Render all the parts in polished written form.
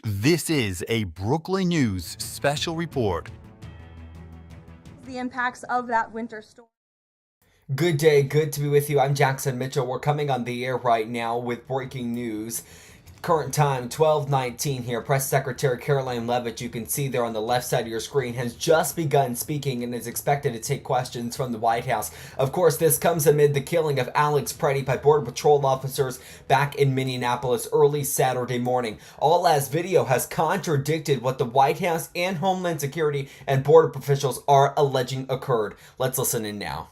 This is a Brooklyn News special report. The impacts of that winter storm. Good day, good to be with you. I'm Jackson Mitchell. We're coming on the air right now with breaking news. Current time 12:19 here. Press Secretary Karoline Leavitt, you can see there on the left side of your screen, has just begun speaking and is expected to take questions from the White House. Of course, this comes amid the killing of Alex Pretti by Border Patrol officers back in Minneapolis early Saturday morning. All as video has contradicted what the White House and Homeland Security and border officials are alleging occurred. Let's listen in now.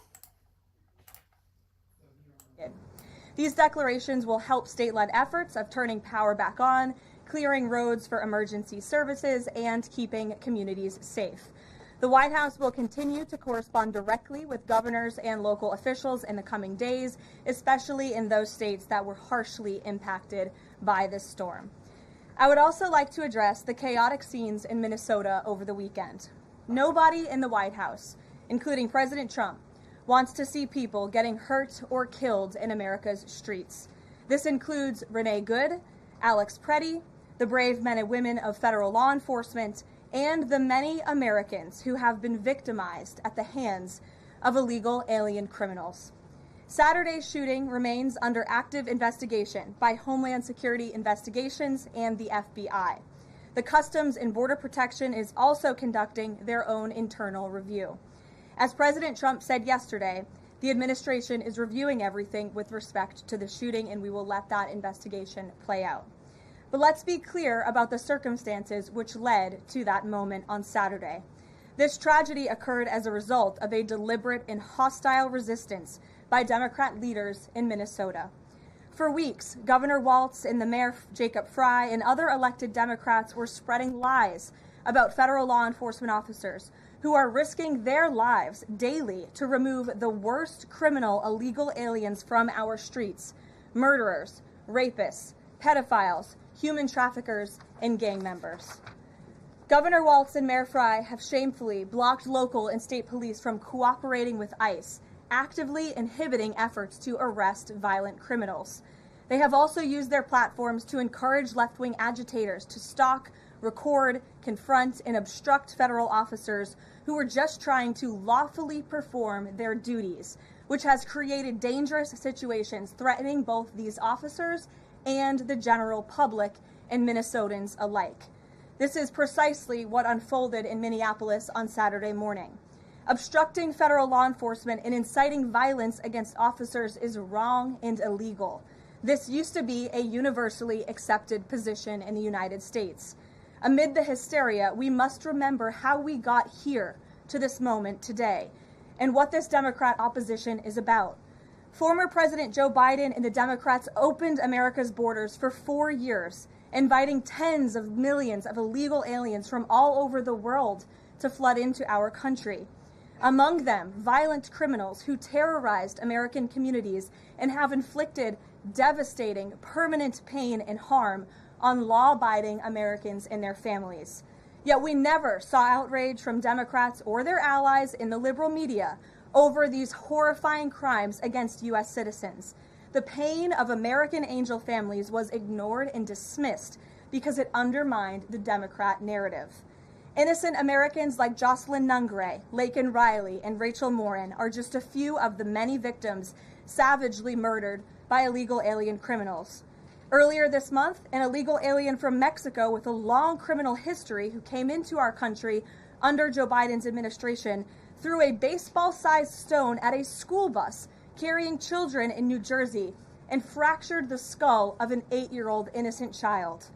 These declarations will help state-led efforts of turning power back on, clearing roads for emergency services, and keeping communities safe. The White House will continue to correspond directly with governors and local officials in the coming days, especially in those states that were harshly impacted by this storm. I would also like to address the chaotic scenes in Minnesota over the weekend. Nobody in the White House, including President Trump, wants to see people getting hurt or killed in America's streets. This includes Renee Good, Alex Pretti, the brave men and women of federal law enforcement, and the many Americans who have been victimized at the hands of illegal alien criminals. Saturday's shooting remains under active investigation by Homeland Security Investigations and the FBI. The Customs and Border Protection is also conducting their own internal review. As President Trump said yesterday, the administration is reviewing everything with respect to the shooting, and we will let that investigation play out. But let's be clear about the circumstances which led to that moment on Saturday. This tragedy occurred as a result of a deliberate and hostile resistance by Democrat leaders in Minnesota. For weeks, Governor Walz and the Mayor Jacob Frey and other elected Democrats were spreading lies about federal law enforcement officers who are risking their lives daily to remove the worst criminal illegal aliens from our streets: murderers, rapists, pedophiles, human traffickers, and gang members. Governor Walz and Mayor Frey have shamefully blocked local and state police from cooperating with ICE, actively inhibiting efforts to arrest violent criminals. They have also used their platforms to encourage left-wing agitators to stalk, record, confront, and obstruct federal officers who are just trying to lawfully perform their duties, which has created dangerous situations threatening both these officers and the general public and Minnesotans alike. This is precisely what unfolded in Minneapolis on Saturday morning. Obstructing federal law enforcement and inciting violence against officers is wrong and illegal. This used to be a universally accepted position in the United States. Amid the hysteria, we must remember how we got here to this moment today and what this Democrat opposition is about. Former President Joe Biden and the Democrats opened America's borders for 4 years, inviting tens of millions of illegal aliens from all over the world to flood into our country. Among them, violent criminals who terrorized American communities and have inflicted devastating, permanent pain and harm on law-abiding Americans and their families. Yet we never saw outrage from Democrats or their allies in the liberal media over these horrifying crimes against U.S. citizens. The pain of American angel families was ignored and dismissed because it undermined the Democrat narrative. Innocent Americans like Jocelyn Nungray, Laken Riley, and Rachel Morin are just a few of the many victims savagely murdered by illegal alien criminals. Earlier this month, an illegal alien from Mexico with a long criminal history who came into our country under Joe Biden's administration threw a baseball-sized stone at a school bus carrying children in New Jersey and fractured the skull of an 8-year-old innocent child.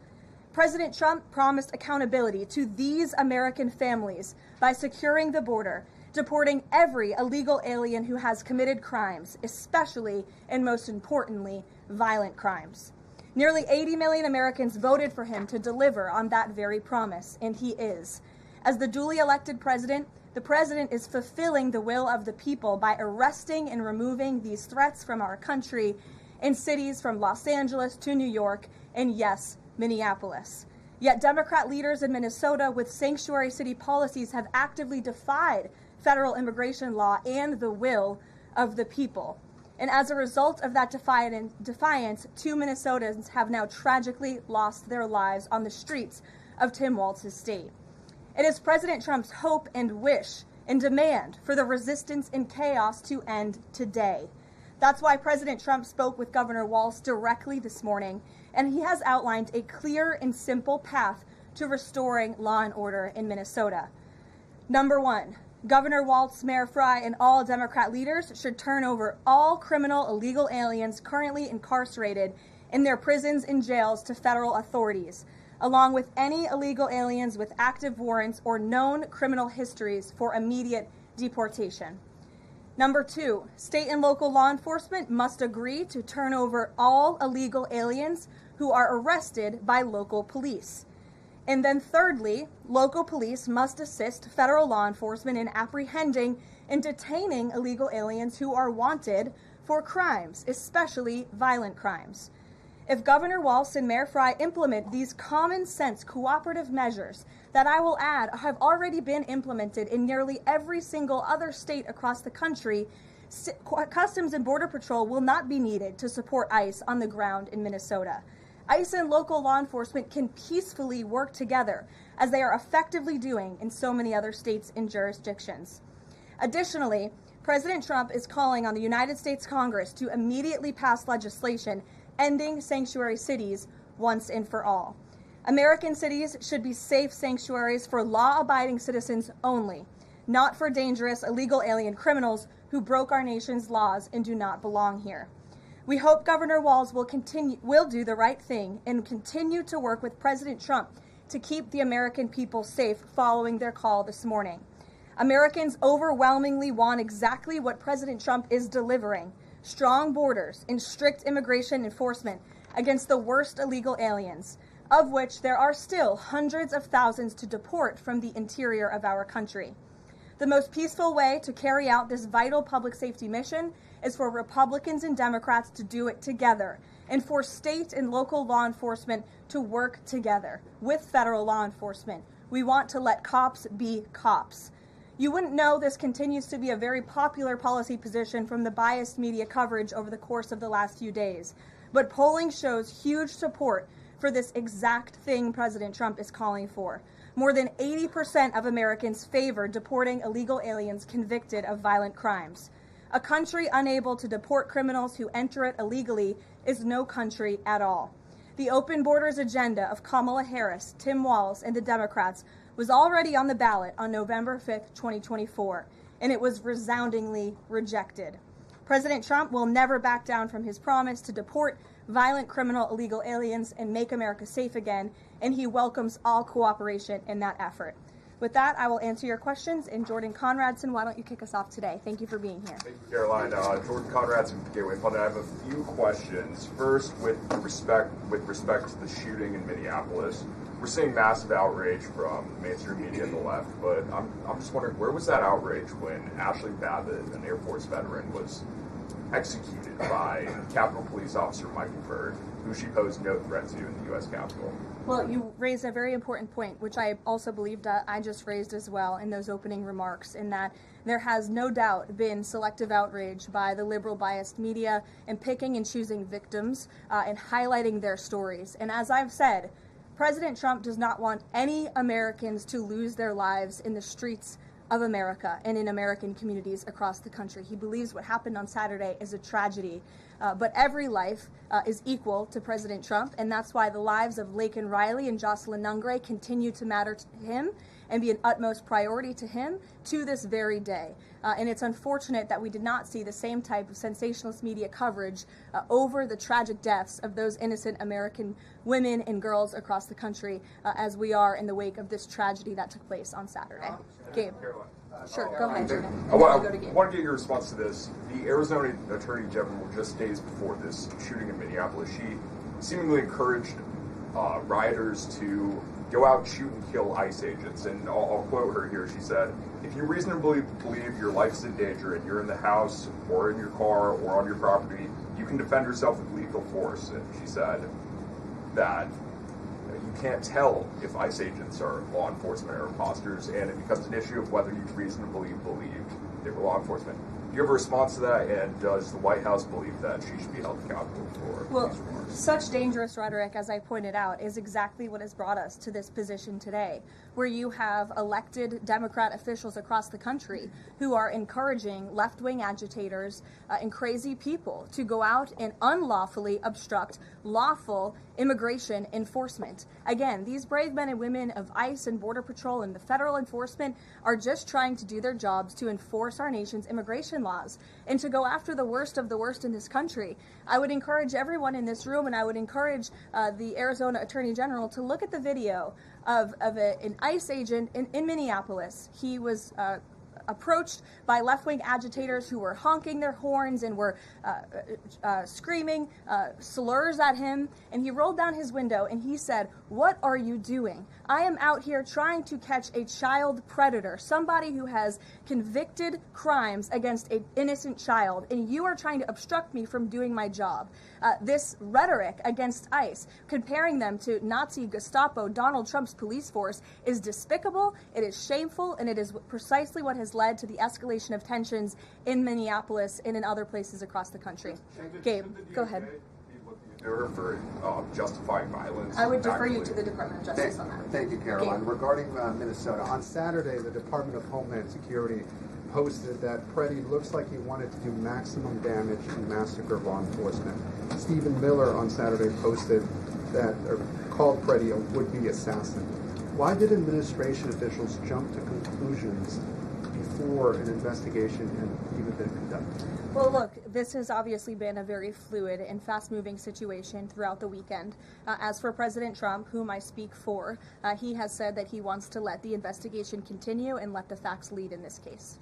President Trump promised accountability to these American families by securing the border, deporting every illegal alien who has committed crimes, especially and most importantly, violent crimes. Nearly 80 million Americans voted for him to deliver on that very promise, and he is. As the duly elected president, the president is fulfilling the will of the people by arresting and removing these threats from our country in cities from Los Angeles to New York and, yes, Minneapolis. Yet Democrat leaders in Minnesota with sanctuary city policies have actively defied federal immigration law and the will of the people. And as a result of that defiance, 2 Minnesotans have now tragically lost their lives on the streets of Tim Walz's state. It is President Trump's hope and wish and demand for the resistance and chaos to end today. That's why President Trump spoke with Governor Walz directly this morning, and he has outlined a clear and simple path to restoring law and order in Minnesota. Number one, Governor Walz, Mayor Frey, and all Democrat leaders should turn over all criminal illegal aliens currently incarcerated in their prisons and jails to federal authorities, along with any illegal aliens with active warrants or known criminal histories for immediate deportation. Number two, state and local law enforcement must agree to turn over all illegal aliens who are arrested by local police. And then thirdly, local police must assist federal law enforcement in apprehending and detaining illegal aliens who are wanted for crimes, especially violent crimes. If Governor Walz and Mayor Frey implement these common sense cooperative measures that I will add have already been implemented in nearly every single other state across the country, Customs and Border Patrol will not be needed to support ICE on the ground in Minnesota. ICE and local law enforcement can peacefully work together, as they are effectively doing in so many other states and jurisdictions. Additionally, President Trump is calling on the United States Congress to immediately pass legislation ending sanctuary cities once and for all. American cities should be safe sanctuaries for law-abiding citizens only, not for dangerous illegal alien criminals who broke our nation's laws and do not belong here. We hope Governor Walz will do the right thing and continue to work with President Trump to keep the American people safe following their call this morning. Americans overwhelmingly want exactly what President Trump is delivering: strong borders and strict immigration enforcement against the worst illegal aliens, of which there are still hundreds of thousands to deport from the interior of our country. The most peaceful way to carry out this vital public safety mission is for Republicans and Democrats to do it together, and for state and local law enforcement to work together with federal law enforcement. We want to let cops be cops. You wouldn't know this continues to be a very popular policy position from the biased media coverage over the course of the last few days, but polling shows huge support for this exact thing President Trump is calling for. More than 80% of Americans favor deporting illegal aliens convicted of violent crimes. A country unable to deport criminals who enter it illegally is no country at all. The open borders agenda of Kamala Harris, Tim Walz, and the Democrats was already on the ballot on November 5th, 2024, and it was resoundingly rejected. President Trump will never back down from his promise to deport violent criminal illegal aliens and make America safe again, and he welcomes all cooperation in that effort. With that, I will answer your questions. And Jordan Conradson, why don't you kick us off today? Thank you for being here. Thank you, Caroline. Jordan Conradson from Gateway Pundit. I have a few questions. First, with respect to the shooting in Minneapolis, we're seeing massive outrage from mainstream media and the left, but I'm just wondering, where was that outrage when Ashley Babbitt, an Air Force veteran, was executed by Capitol Police Officer Michael Byrd, who she posed no threat to in the U.S. Capitol? Well, you raised a very important point, which I also believed I just raised as well in those opening remarks, in that there has no doubt been selective outrage by the liberal biased media in picking and choosing victims and highlighting their stories. And as I've said, President Trump does not want any Americans to lose their lives in the streets of America and in American communities across the country. He believes what happened on Saturday is a tragedy, but every life is equal to President Trump, and that's why the lives of Laken Riley and Jocelyn Nungray continue to matter to him and be an utmost priority to him to this very day. And it's unfortunate that we did not see the same type of sensationalist media coverage over the tragic deaths of those innocent American women and girls across the country as we are in the wake of this tragedy that took place on Saturday. Gabe. Sure, go ahead, Jordan. I want to get your response to this. The Arizona Attorney General, just days before this shooting in Minneapolis, she seemingly encouraged rioters to go out, shoot, and kill ICE agents. And I'll quote her here. She said, "If you reasonably believe your life's in danger and you're in the house or in your car or on your property, you can defend yourself with lethal force." And she said that you can't tell if ICE agents are law enforcement or imposters, and it becomes an issue of whether you reasonably believed they were law enforcement. Do you have a response to that, and does the White House believe that she should be held accountable for these remarks? Such dangerous rhetoric, as I pointed out, is exactly what has brought us to this position today, where you have elected Democrat officials across the country who are encouraging left-wing agitators and crazy people to go out and unlawfully obstruct lawful immigration enforcement. Again, these brave men and women of ICE and Border Patrol and the federal enforcement are just trying to do their jobs to enforce our nation's immigration laws and to go after the worst of the worst in this country. I would encourage everyone in this room, and I would encourage the Arizona Attorney General to look at the video of an ICE agent in Minneapolis. He was approached by left-wing agitators who were honking their horns and were screaming slurs at him, and he rolled down his window and he said, "What are you doing? I am out here trying to catch a child predator, somebody who has convicted crimes against an innocent child, and you are trying to obstruct me from doing my job." This rhetoric against ICE, comparing them to Nazi Gestapo, Donald Trump's police force, is despicable, it is shameful, and it is precisely what has led to the escalation of tensions in Minneapolis and in other places across the country. Gabe, go ahead. For justifying violence. I would defer you to the Department of Justice on that. Thank you, Caroline. Regarding Minnesota, on Saturday, the Department of Homeland Security posted that Pretti looks like he wanted to do maximum damage and massacre law enforcement. Stephen Miller on Saturday posted that, or called Pretti a would-be assassin. Why did administration officials jump to conclusions before an investigation had even been conducted? Well, look, this has obviously been a very fluid and fast-moving situation throughout the weekend. As for President Trump, whom I speak for, he has said that he wants to let the investigation continue and let the facts lead in this case.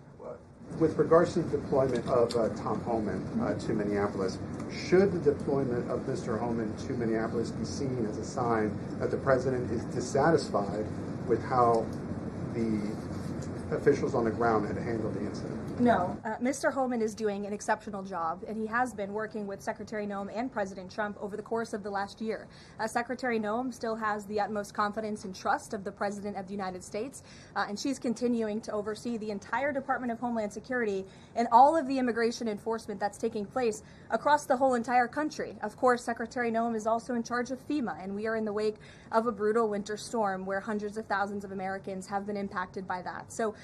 With regards to the deployment of Tom Homan to Minneapolis, should the deployment of Mr. Homan to Minneapolis be seen as a sign that the president is dissatisfied with how the officials on the ground had handled the incident? No, Mr. Homan is doing an exceptional job, and he has been working with Secretary Noem and President Trump over the course of the last year. Secretary Noem still has the utmost confidence and trust of the President of the United States, and she's continuing to oversee the entire Department of Homeland Security and all of the immigration enforcement that's taking place across the whole entire country. Of course, Secretary Noem is also in charge of FEMA, and we are in the wake of a brutal winter storm where hundreds of thousands of Americans have been impacted by that. So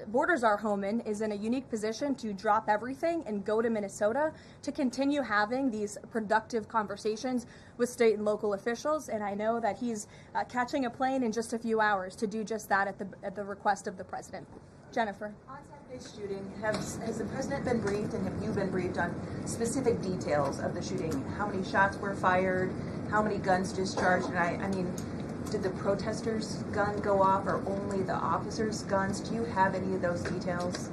Borders Are Homan is in a unique position to drop everything and go to Minnesota to continue having these productive conversations with state and local officials, and I know that he's catching a plane in just a few hours to do just that at the request of the president. Jennifer. On Saturday's shooting, has the president been briefed, and have you been briefed on specific details of the shooting? How many shots were fired? How many guns discharged? And I mean, did the protesters' gun go off, or only the officers' guns? Do you have any of those details?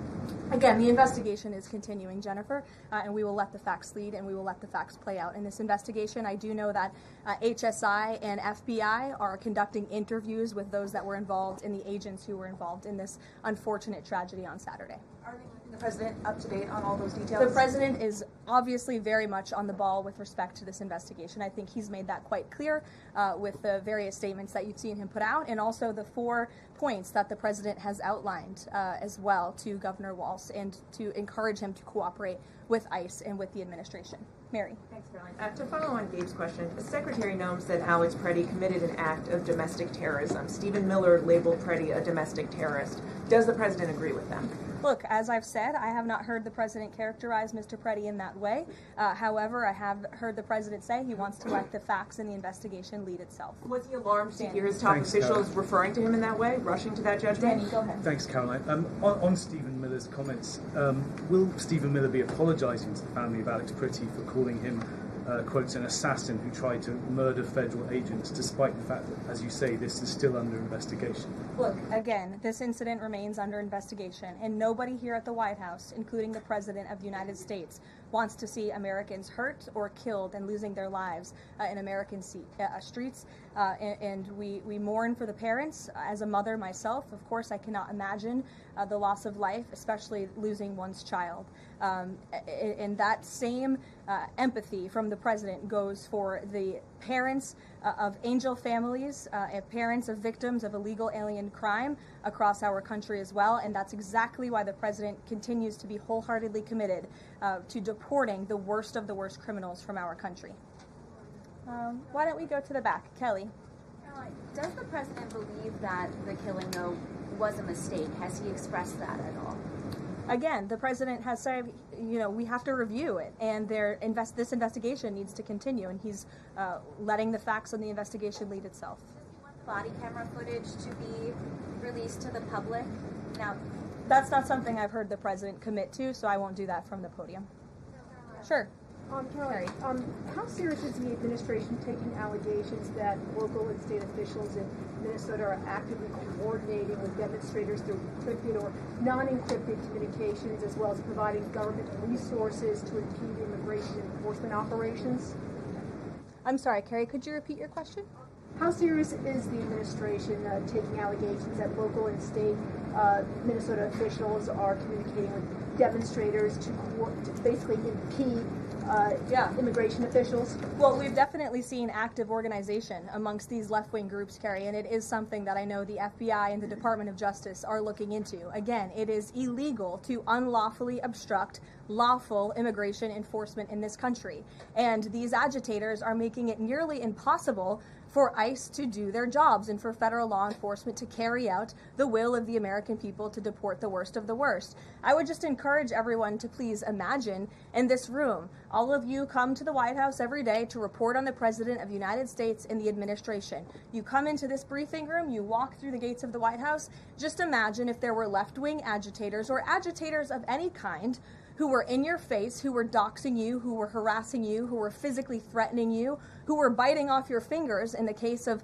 Again, the investigation is continuing, Jennifer, and we will let the facts lead and we will let the facts play out. In this investigation, I do know that HSI and FBI are conducting interviews with those that were involved and the agents who were involved in this unfortunate tragedy on Saturday. Are they keeping the president up to date on all those details? The president is obviously very much on the ball with respect to this investigation. I think he's made that quite clear with the various statements that you've seen him put out, and also the 4 points that the president has outlined as well to Governor Walz, and to encourage him to cooperate with ICE and with the administration. Mary. Thanks, Caroline. To follow on Gabe's question, Secretary Noem said Alex Pretti committed an act of domestic terrorism. Stephen Miller labeled Pretti a domestic terrorist. Does the president agree with them? Look, as I've said, I have not heard the president characterize Mr. Pretti in that way. However, I have heard the president say he wants to let the facts in the investigation lead itself. Was he alarmed to hear his top officials referring to him in that way, rushing to that judgment? Danny, go ahead. Thanks, Caroline. On Stephen Miller's comments, will Stephen Miller be apologising to the family of Alex Pretti for calling him, quotes, an assassin who tried to murder federal agents, despite the fact that, as you say, this is still under investigation? Look, again, this incident remains under investigation, and nobody here at the White House, including the President of the United States, wants to see Americans hurt or killed and losing their lives in American streets. And we mourn for the parents. As a mother myself, of course, I cannot imagine the loss of life, especially losing one's child. And that same empathy from the President goes for the parents of angel families, and parents of victims of illegal alien crime across our country as well. And that's exactly why the president continues to be wholeheartedly committed to deporting the worst of the worst criminals from our country. Why don't we go to the back? Kelly. Does the president believe that the killing, though, was a mistake? Has he expressed that at all? Again, the president has said, we have to review it, and this investigation needs to continue, and he's letting the facts on the investigation lead itself. Body camera footage to be released to the public? Now, that's not something I've heard the president commit to, so I won't do that from the podium. Sure. Caroline, how serious is the administration taking allegations that local and state officials in Minnesota are actively coordinating with demonstrators through encrypted or non-encrypted communications, as well as providing government resources to impede immigration enforcement operations? I'm sorry, Carrie, could you repeat your question? How serious is the administration taking allegations that local and state Minnesota officials are communicating with demonstrators to basically impede immigration officials? Well, we've definitely seen active organization amongst these left-wing groups, Carrie, and it is something that I know the FBI and the Department of Justice are looking into. Again, it is illegal to unlawfully obstruct lawful immigration enforcement in this country, and these agitators are making it nearly impossible for ICE to do their jobs and for federal law enforcement to carry out the will of the American people to deport the worst of the worst. I would just encourage everyone to please imagine in this room, all of you come to the White House every day to report on the President of the United States and the administration. You come into this briefing room, you walk through the gates of the White House. Just imagine if there were left-wing agitators or agitators of any kind who were in your face, who were doxing you, who were harassing you, who were physically threatening you, who were biting off your fingers in the case of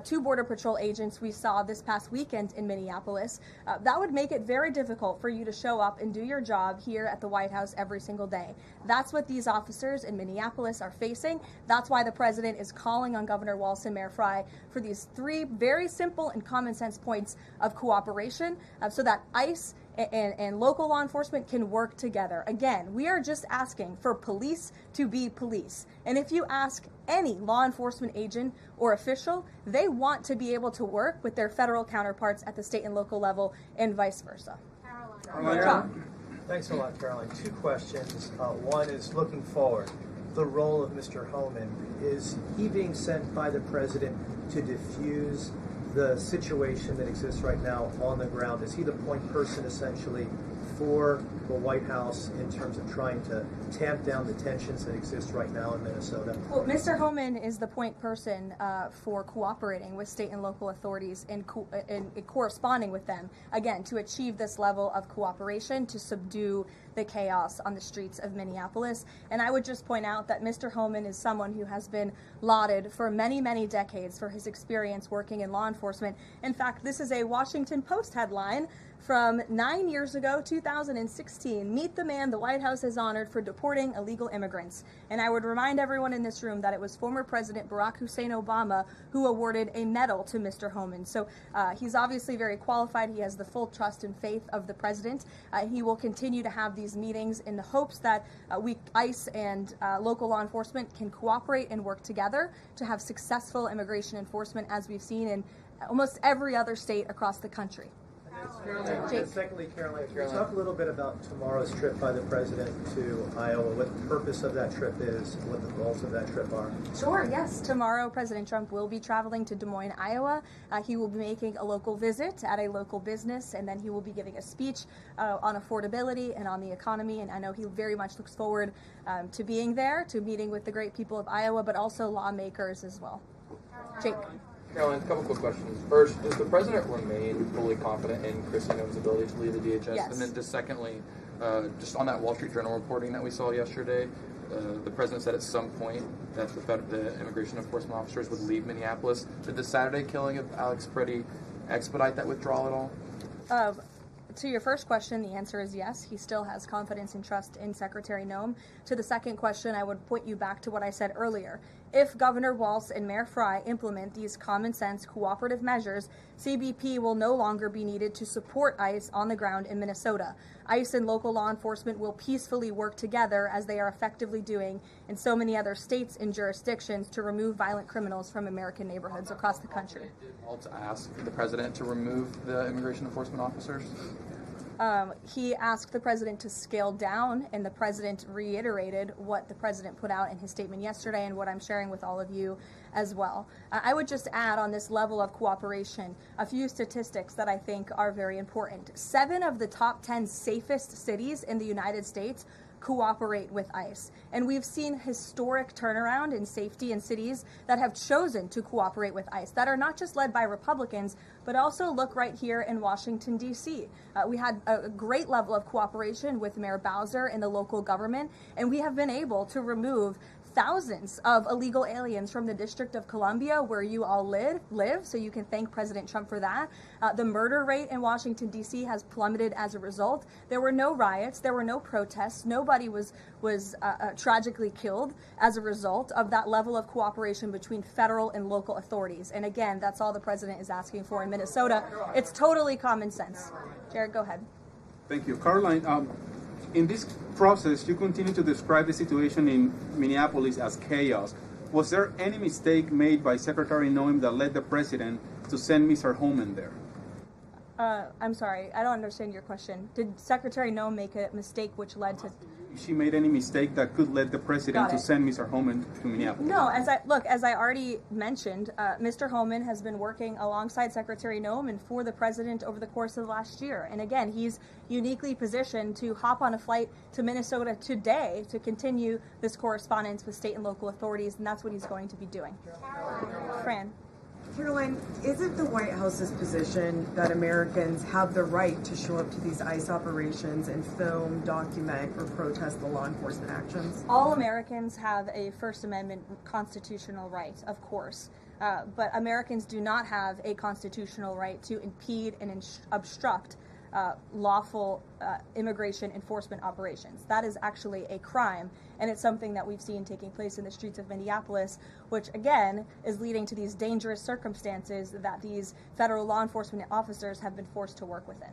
two Border Patrol agents we saw this past weekend in Minneapolis. That would make it very difficult for you to show up and do your job here at the White House every single day. That's what these officers in Minneapolis are facing. That's why the president is calling on Governor Walz and Mayor Frey for these three very simple and common sense points of cooperation so that ICE and local law enforcement can work together. Again, we are just asking for police to be police. And if you ask any law enforcement agent or official, they want to be able to work with their federal counterparts at the state and local level and vice versa. Caroline. Thanks a lot, Caroline. Two questions. One is looking forward. The role of Mr. Homan. Is he being sent by the president to diffuse the situation that exists right now on the ground? Is he the point person essentially for the White House in terms of trying to tamp down the tensions that exist right now in Minnesota? Well, Mr. Homan is the point person for cooperating with state and local authorities and corresponding with them, again, to achieve this level of cooperation to subdue the chaos on the streets of Minneapolis. And I would just point out that Mr. Homan is someone who has been lauded for many, many decades for his experience working in law enforcement. In fact, this is a Washington Post headline from 9 years ago, 2016. Meet the man the White House has honored for deporting illegal immigrants. And I would remind everyone in this room that it was former President Barack Hussein Obama who awarded a medal to Mr. Homan. So he's obviously very qualified. He has the full trust and faith of the president. He will continue to have these meetings in the hopes that ICE and local law enforcement can cooperate and work together to have successful immigration enforcement, as we've seen in almost every other state across the country. And secondly, Caroline, can you talk a little bit about tomorrow's trip by the president to Iowa, what the purpose of that trip is, and what the goals of that trip are? Sure, yes. Tomorrow, President Trump will be traveling to Des Moines, Iowa. He will be making a local visit at a local business, and then he will be giving a speech on affordability and on the economy. And I know he very much looks forward to being there, to meeting with the great people of Iowa, but also lawmakers as well. Jake. Caroline, a couple quick questions. First, does the president remain fully confident in Kristi Noem's ability to lead the DHS? Yes. And then just secondly, just on that Wall Street Journal reporting that we saw yesterday, the president said at some point that the immigration enforcement officers would leave Minneapolis. Did the Saturday killing of Alex Pretti expedite that withdrawal at all? To your first question, the answer is yes. He still has confidence and trust in Secretary Noem. To the second question, I would point you back to what I said earlier. If Governor Walz and Mayor Fry implement these common sense cooperative measures, CBP will no longer be needed to support ICE on the ground in Minnesota. ICE and local law enforcement will peacefully work together, as they are effectively doing in so many other states and jurisdictions, to remove violent criminals from American neighborhoods across the country. Did Walz ask the president to remove the immigration enforcement officers? He asked the president to scale down, and the president reiterated what the president put out in his statement yesterday and what I'm sharing with all of you as well. I would just add on this level of cooperation a few statistics that I think are very important. 7 of the top 10 safest cities in the United States cooperate with ICE. And we've seen historic turnaround in safety in cities that have chosen to cooperate with ICE, that are not just led by Republicans, but also look right here in Washington, D.C. We had a great level of cooperation with Mayor Bowser and the local government, and we have been able to remove thousands of illegal aliens from the District of Columbia, where you all live, so you can thank President Trump for that. The murder rate in Washington, D.C. has plummeted as a result. There were no riots, there were no protests, nobody was tragically killed as a result of that level of cooperation between federal and local authorities. And again, that's all the president is asking for in Minnesota. It's totally common sense. Jared, go ahead. Thank you. Karoline, in this process, you continue to describe the situation in Minneapolis as chaos. Was there any mistake made by Secretary Noem that led the president to send Mr. Homan there? I'm sorry, I don't understand your question. Did Secretary Noem make a mistake which led to... She made any mistake that could lead the president to send Mr. Homan to Minneapolis? No, as I already mentioned, Mr. Homan has been working alongside Secretary Noem and for the president over the course of the last year. And again, he's uniquely positioned to hop on a flight to Minnesota today to continue this correspondence with state and local authorities, and that's what he's going to be doing. Fran. Karoline, is it the White House's position that Americans have the right to show up to these ICE operations and film, document, or protest the law enforcement actions? All Americans have a First Amendment constitutional right, of course. But Americans do not have a constitutional right to impede and obstruct lawful immigration enforcement operations. That is actually a crime, and it's something that we've seen taking place in the streets of Minneapolis, which again is leading to these dangerous circumstances that these federal law enforcement officers have been forced to work within.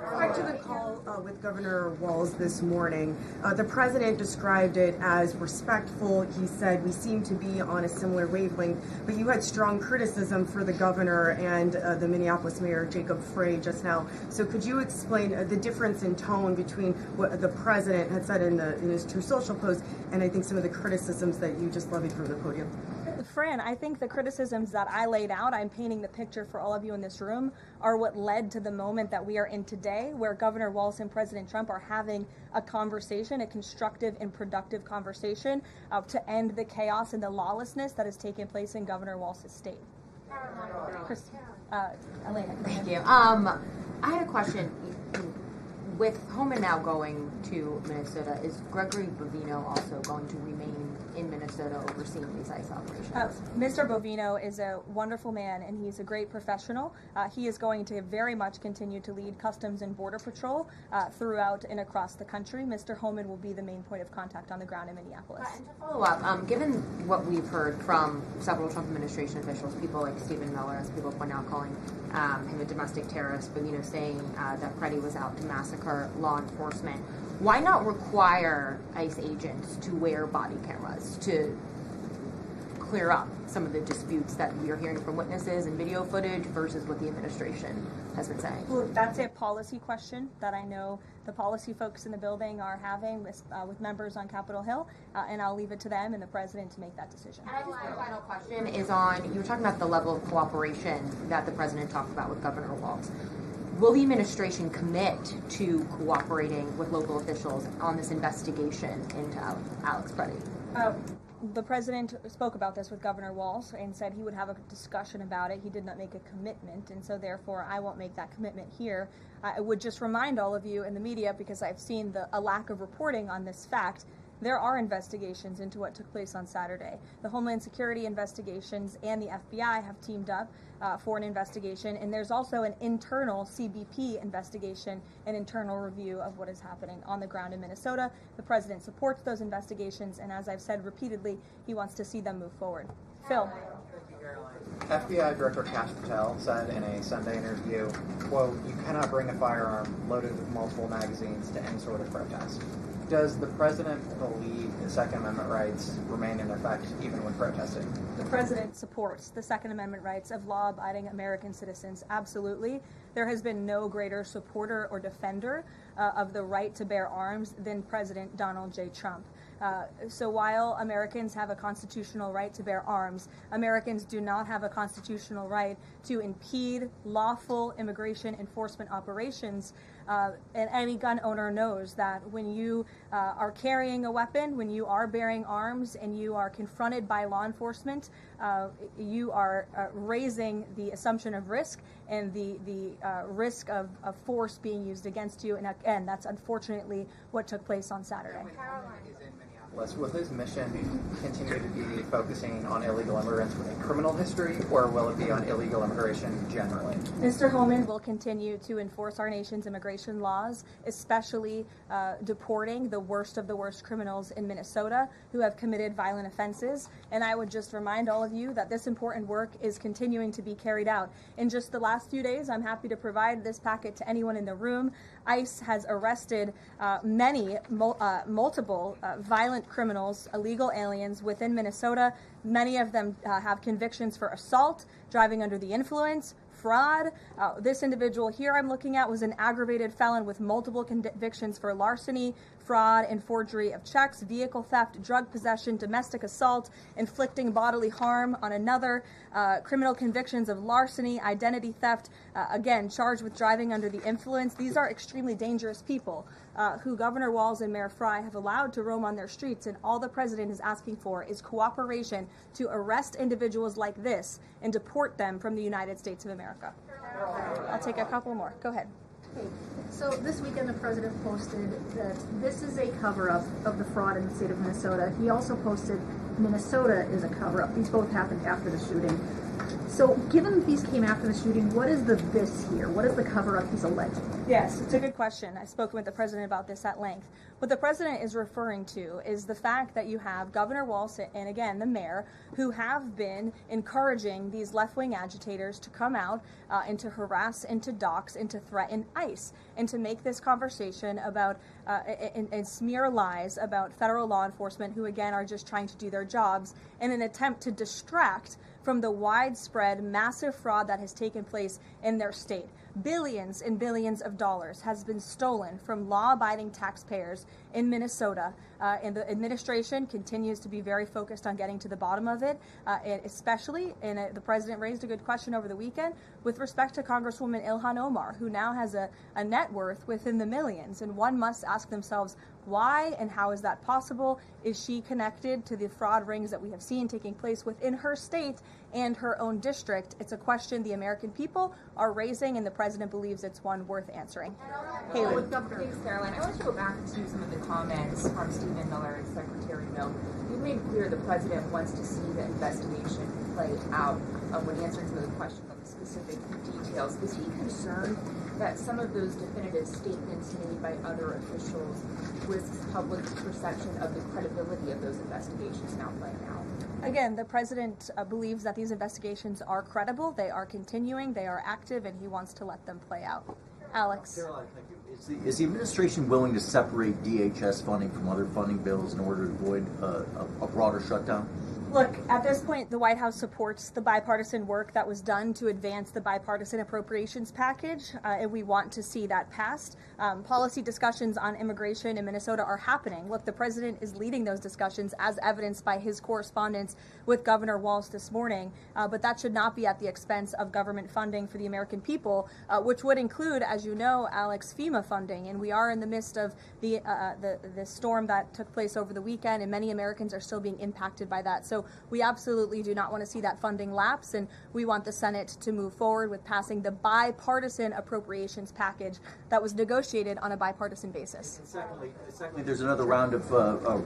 Back to the call with Governor Walz this morning, the president described it as respectful. He said, we seem to be on a similar wavelength, but you had strong criticism for the governor and the Minneapolis mayor, Jacob Frey, just now. So could you explain the difference in tone between what the president had said in his True Social post and I think some of the criticisms that you just levied from the podium? Fran, I think the criticisms that I laid out, I'm painting the picture for all of you in this room, are what led to the moment that we are in today, where Governor Walz and President Trump are having a conversation, a constructive and productive conversation to end the chaos and the lawlessness that has taken place in Governor Walz's state. Elena. Thank you. I had a question. With Homan now going to Minnesota, is Gregory Bovino also going to remain in Minnesota overseeing these ICE operations? Mr. Bovino is a wonderful man, and he's a great professional. He is going to very much continue to lead Customs and Border Patrol throughout and across the country. Mr. Homan will be the main point of contact on the ground in Minneapolis. And to follow up, given what we've heard from several Trump administration officials, people like Stephen Miller, as people point out, calling him a domestic terrorist, Bovino saying that Pretti was out to massacre law enforcement, why not require ICE agents to wear body cameras to clear up some of the disputes that we are hearing from witnesses and video footage versus what the administration has been saying? Well, that's a policy question that I know the policy folks in the building are having with members on Capitol Hill, and I'll leave it to them and the president to make that decision. And my final question is on, you were talking about the level of cooperation that the president talked about with Governor Walz. Will the administration commit to cooperating with local officials on this investigation into Alex Pretti? The president spoke about this with Governor Walz and said he would have a discussion about it. He did not make a commitment, and so therefore I won't make that commitment here. I would just remind all of you in the media, because I've seen a lack of reporting on this fact, there are investigations into what took place on Saturday. The Homeland Security investigations and the FBI have teamed up for an investigation, and there's also an internal CBP investigation, an internal review of what is happening on the ground in Minnesota. The president supports those investigations, and as I've said repeatedly, he wants to see them move forward. Phil. FBI Director Kash Patel said in a Sunday interview, quote, "You cannot bring a firearm loaded with multiple magazines to any sort of protest." Does the president believe the Second Amendment rights remain in effect even when protesting? The president supports the Second Amendment rights of law-abiding American citizens. Absolutely. There has been no greater supporter or defender of the right to bear arms than President Donald J. Trump. So while Americans have a constitutional right to bear arms, Americans do not have a constitutional right to impede lawful immigration enforcement operations. And any gun owner knows that when you are carrying a weapon, when you are bearing arms, and you are confronted by law enforcement, you are raising the assumption of risk and the risk of force being used against you. And again, that's unfortunately what took place on Saturday. Will his mission continue to be focusing on illegal immigrants with a criminal history, or will it be on illegal immigration generally? Mr. Holman will continue to enforce our nation's immigration laws, especially deporting the worst of the worst criminals in Minnesota who have committed violent offenses. And I would just remind all of you that this important work is continuing to be carried out. In just the last few days, I'm happy to provide this packet to anyone in the room. ICE has arrested multiple violent criminals, illegal aliens within Minnesota. Many of them have convictions for assault, driving under the influence, fraud. This individual here I'm looking at was an aggravated felon with multiple convictions for larceny, fraud, and forgery of checks, vehicle theft, drug possession, domestic assault, inflicting bodily harm on another, criminal convictions of larceny, identity theft, again, charged with driving under the influence. These are extremely dangerous people who Governor Walz and Mayor Frey have allowed to roam on their streets, and all the president is asking for is cooperation to arrest individuals like this and deport them from the United States of America. I'll take a couple more. Go ahead. Okay. So this weekend the president posted that this is a cover-up of the fraud in the state of Minnesota. He also posted Minnesota is a cover-up. These both happened after the shooting. So given that these came after the shooting, what is the this here? What is the cover-up he's alleging? Yes, it's a good question. I've spoken with the president about this at length. What the president is referring to is the fact that you have Governor Walz and, again, the mayor, who have been encouraging these left-wing agitators to come out and to harass and to dox and to threaten ICE and to make this conversation about and smear lies about federal law enforcement who, again, are just trying to do their jobs in an attempt to distract from the widespread, massive fraud that has taken place in their state. Billions and billions of dollars has been stolen from law-abiding taxpayers in Minnesota, and the administration continues to be very focused on getting to the bottom of it, and especially, and the president raised a good question over the weekend, with respect to Congresswoman Ilhan Omar, who now has a net worth within the millions, and one must ask themselves, why and how is that possible? Is she connected to the fraud rings that we have seen taking place within her state and her own district? It's a question the American people are raising, and the president believes it's one worth answering. Haley. Thanks, Caroline. I want to go back to some of the comments from Stephen Miller and Secretary Mill. You made clear the president wants to see the investigation play out. When answering some of the questions on the specific details, is he concerned that some of those definitive statements made by other officials risks public perception of the credibility of those investigations now playing out? Again, the president believes that these investigations are credible, they are continuing, they are active, and he wants to let them play out. Alex. Caroline, thank you. Is the administration willing to separate DHS funding from other funding bills in order to avoid a broader shutdown? Look, at this point, the White House supports the bipartisan work that was done to advance the bipartisan appropriations package, and we want to see that passed. Policy discussions on immigration in Minnesota are happening. Look, the president is leading those discussions, as evidenced by his correspondence with Governor Walz this morning, but that should not be at the expense of government funding for the American people, which would include, as you know, Alex, FEMA funding, and we are in the midst of the storm that took place over the weekend, and many Americans are still being impacted by that. So we absolutely do not want to see that funding lapse, and we want the Senate to move forward with passing the bipartisan appropriations package that was negotiated on a bipartisan basis. Secondly, there's another round of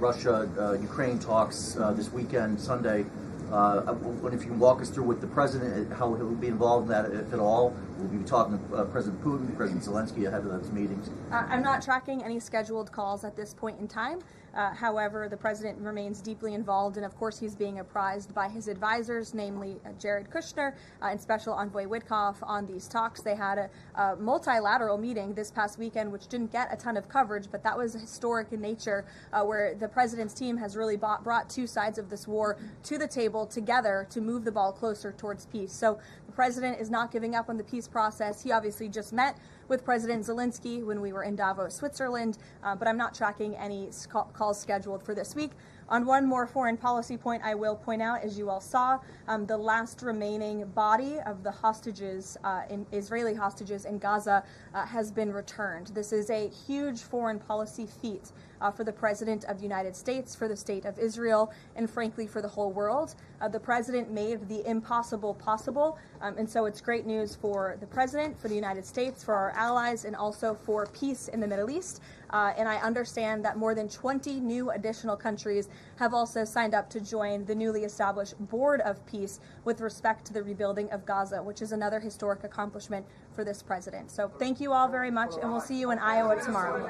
Russia-Ukraine talks this weekend, Sunday. I wonder if you can walk us through with the president, how he'll be involved in that, if at all. We'll be talking to President Putin, President Zelensky ahead of those meetings. I'm not tracking any scheduled calls at this point in time. However, the president remains deeply involved, and of course he's being apprised by his advisors, namely Jared Kushner and Special Envoy Witkoff, on these talks. They had a multilateral meeting this past weekend, which didn't get a ton of coverage, but that was historic in nature, where the president's team has really brought two sides of this war to the table together to move the ball closer towards peace. So the president is not giving up on the peace process. He obviously just met with President Zelensky when we were in Davos, Switzerland, but I'm not tracking any calls scheduled for this week. On one more foreign policy point, I will point out, as you all saw, the last remaining body of the hostages, Israeli hostages in Gaza, has been returned. This is a huge foreign policy feat for the President of the United States, for the State of Israel, and frankly for the whole world. The President made the impossible possible, and so it's great news for the President, for the United States, for our allies, and also for peace in the Middle East. And I understand that more than 20 new additional countries have also signed up to join the newly established Board of Peace with respect to the rebuilding of Gaza, which is another historic accomplishment for this president. So thank you all very much, and we'll see you in Iowa tomorrow.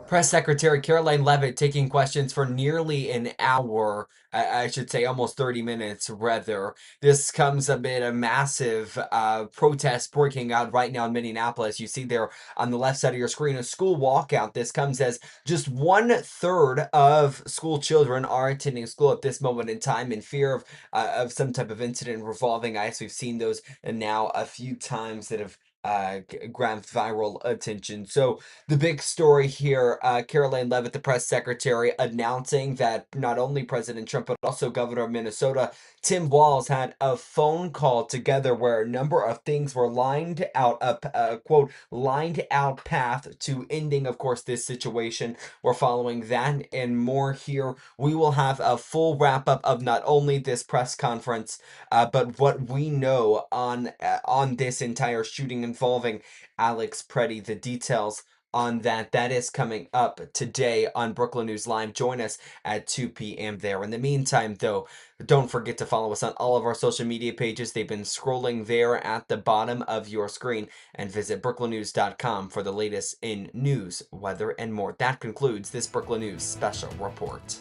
Press Secretary Karoline Leavitt taking questions for nearly an hour, I should say almost 30 minutes rather. This comes amid a massive protest breaking out right now in Minneapolis. You see there on the left side of your screen a school walkout. This comes as just 1/3 of school children are attending school at this moment in time in fear of some type of incident revolving ice. We've seen those now a few times that have grabbed viral attention. So the big story here, Karoline Leavitt, the press secretary, announcing that not only President Trump, but also Governor of Minnesota, Tim Walz, had a phone call together where a number of things were lined out, quote, lined out path to ending, of course, this situation. We're following that and more here. We will have a full wrap up of not only this press conference, but what we know on this entire shooting involving Alex Pretti. The details on that is coming up today on Brooklyn News Live. Join us at 2 p.m. there. In the meantime, though, don't forget to follow us on all of our social media pages. They've been scrolling there at the bottom of your screen, and visit brooklynnews.com for the latest in news, weather, and more. That concludes this Brooklyn News special report.